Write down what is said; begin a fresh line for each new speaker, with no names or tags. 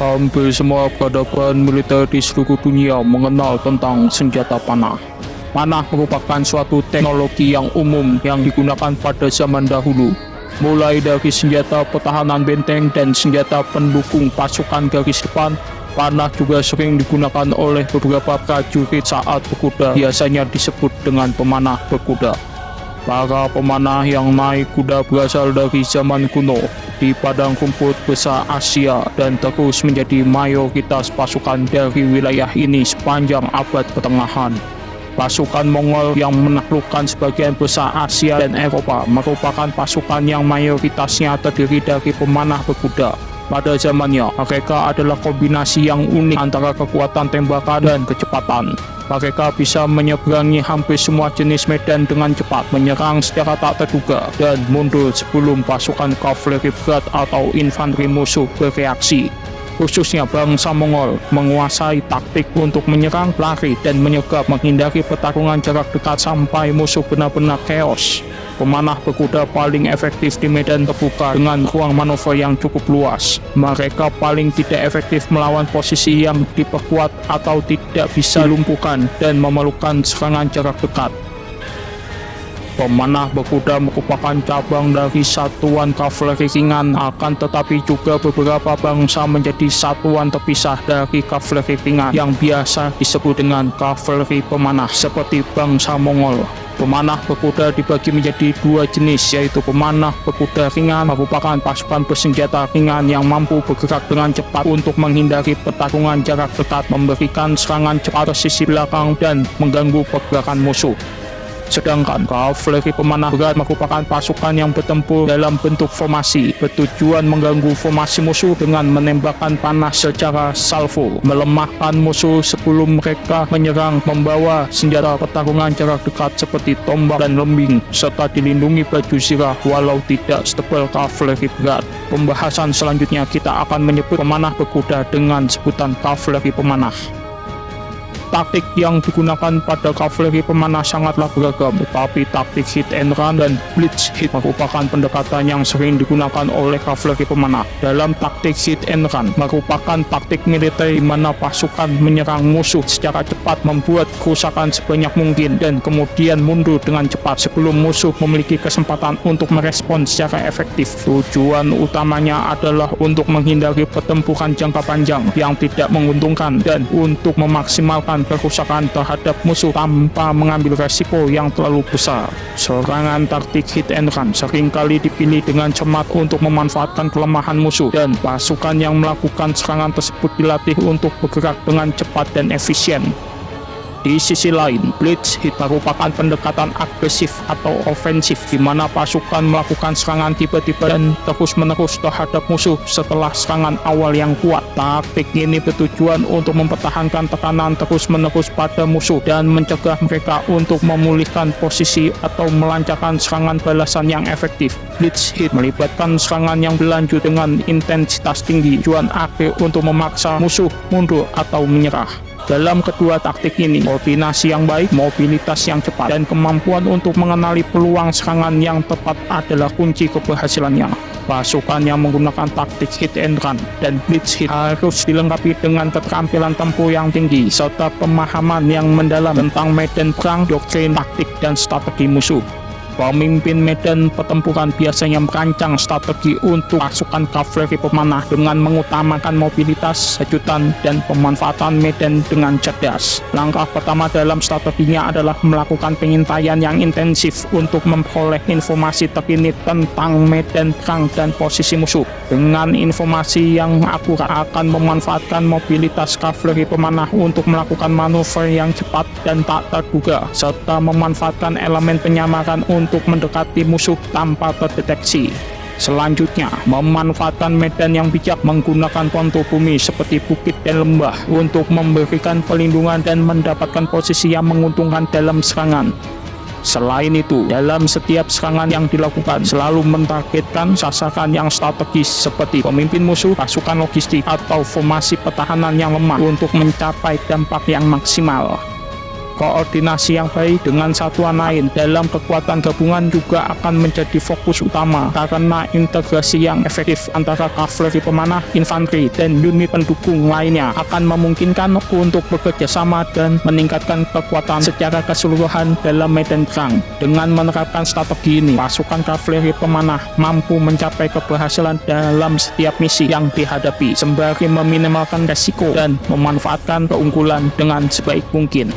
Hampir semua peradaban militer di seluruh dunia mengenal tentang senjata panah. Panah merupakan suatu teknologi yang umum yang digunakan pada zaman dahulu, mulai dari senjata pertahanan benteng dan senjata pendukung pasukan garis depan. Panah juga sering digunakan oleh beberapa prajurit saat berkuda, biasanya disebut dengan pemanah berkuda. Para pemanah yang naik kuda berasal dari zaman kuno di padang rumput besar Asia dan terus menjadi mayoritas pasukan dari wilayah ini sepanjang abad pertengahan. Pasukan Mongol yang menaklukkan sebagian besar Asia dan Eropa merupakan pasukan yang mayoritasnya terdiri dari pemanah berkuda. Pada zamannya, mereka adalah kombinasi yang unik antara kekuatan tembakan dan kecepatan. Mereka bisa menyeberangi hampir semua jenis medan dengan cepat, menyerang secara tak terduga, dan mundur sebelum pasukan kavaleri berat atau infanteri musuh bereaksi. Khususnya bangsa Mongol menguasai taktik untuk menyerang, lari, dan menyergap, menghindari pertarungan jarak dekat sampai musuh benar-benar chaos. Pemanah berkuda paling efektif di medan terbuka dengan ruang manuver yang cukup luas. Mereka paling tidak efektif melawan posisi yang diperkuat atau tidak bisa dilumpuhkan dan memerlukan serangan jarak dekat. Pemanah berkuda merupakan cabang dari satuan kavaleri ringan, akan tetapi juga beberapa bangsa menjadi satuan terpisah dari kavaleri ringan yang biasa disebut dengan kavaleri pemanah, seperti bangsa Mongol. Pemanah berkuda dibagi menjadi dua jenis, yaitu pemanah berkuda ringan merupakan pasukan bersenjata ringan yang mampu bergerak dengan cepat untuk menghindari pertarungan jarak dekat, memberikan serangan cepat ke sisi belakang, dan mengganggu pergerakan musuh. Sedangkan kavaleri pemanah berat merupakan pasukan yang bertempur dalam bentuk formasi, bertujuan mengganggu formasi musuh dengan menembakkan panah secara salvo, melemahkan musuh sebelum mereka menyerang, membawa senjata pertarungan jarak dekat seperti tombak dan lembing, serta dilindungi baju zirah walau tidak setebal kavaleri berat. Pembahasan selanjutnya kita akan menyebut pemanah berkuda dengan sebutan kavaleri pemanah. Taktik yang digunakan pada kavaleri pemanah sangatlah beragam, tetapi taktik hit and run dan blitz hit merupakan pendekatan yang sering digunakan oleh kavaleri pemanah. Dalam taktik hit and run merupakan taktik militer di mana pasukan menyerang musuh secara cepat, membuat kerusakan sebanyak mungkin, dan kemudian mundur dengan cepat sebelum musuh memiliki kesempatan untuk merespons secara efektif. Tujuan utamanya adalah untuk menghindari pertempuran jangka panjang yang tidak menguntungkan dan untuk memaksimalkan kerusakan terhadap musuh tanpa mengambil resiko yang terlalu besar. Serangan taktik hit and run seringkali dipilih dengan cermat untuk memanfaatkan kelemahan musuh, dan pasukan yang melakukan serangan tersebut dilatih untuk bergerak dengan cepat dan efisien. Di sisi lain, blitz hit merupakan pendekatan agresif atau ofensif di mana pasukan melakukan serangan tiba-tiba dan terus-menerus terhadap musuh setelah serangan awal yang kuat. Taktik ini bertujuan untuk mempertahankan tekanan terus-menerus pada musuh dan mencegah mereka untuk memulihkan posisi atau melancarkan serangan balasan yang efektif. Blitz hit melibatkan serangan yang berlanjut dengan intensitas tinggi, tujuan akhir untuk memaksa musuh mundur atau menyerah. Dalam kedua taktik ini, koordinasi yang baik, mobilitas yang cepat, dan kemampuan untuk mengenali peluang serangan yang tepat adalah kunci keberhasilannya. Pasukan yang menggunakan taktik hit and run dan blitz hit harus dilengkapi dengan keterampilan tempur yang tinggi, serta pemahaman yang mendalam tentang medan perang, doktrin, taktik, dan strategi musuh. Pemimpin medan pertempuran biasanya merancang strategi untuk pasukan kavaleri pemanah dengan mengutamakan mobilitas, kejutan, dan pemanfaatan medan dengan cerdas. Langkah pertama dalam strateginya adalah melakukan pengintaian yang intensif untuk memperoleh informasi terkini tentang medan perang dan posisi musuh. Dengan informasi yang akurat akan memanfaatkan mobilitas kavaleri pemanah untuk melakukan manuver yang cepat dan tak terduga, serta memanfaatkan elemen penyamaran untuk mendekati musuh tanpa terdeteksi. Selanjutnya, memanfaatkan medan yang bijak menggunakan kontur bumi seperti bukit dan lembah untuk memberikan perlindungan dan mendapatkan posisi yang menguntungkan dalam serangan. Selain itu, dalam setiap serangan yang dilakukan selalu mentargetkan sasaran yang strategis seperti pemimpin musuh, pasukan logistik, atau formasi pertahanan yang lemah untuk mencapai dampak yang maksimal. koordinasi yang baik dengan satuan lain dalam kekuatan gabungan juga akan menjadi fokus utama, karena integrasi yang efektif antara kavaleri pemanah, infanteri, dan unit pendukung lainnya akan memungkinkan untuk bekerja sama dan meningkatkan kekuatan secara keseluruhan dalam medan perang. Dengan menerapkan strategi ini, pasukan kavaleri pemanah mampu mencapai keberhasilan dalam setiap misi yang dihadapi, sembari meminimalkan resiko dan memanfaatkan keunggulan dengan sebaik mungkin.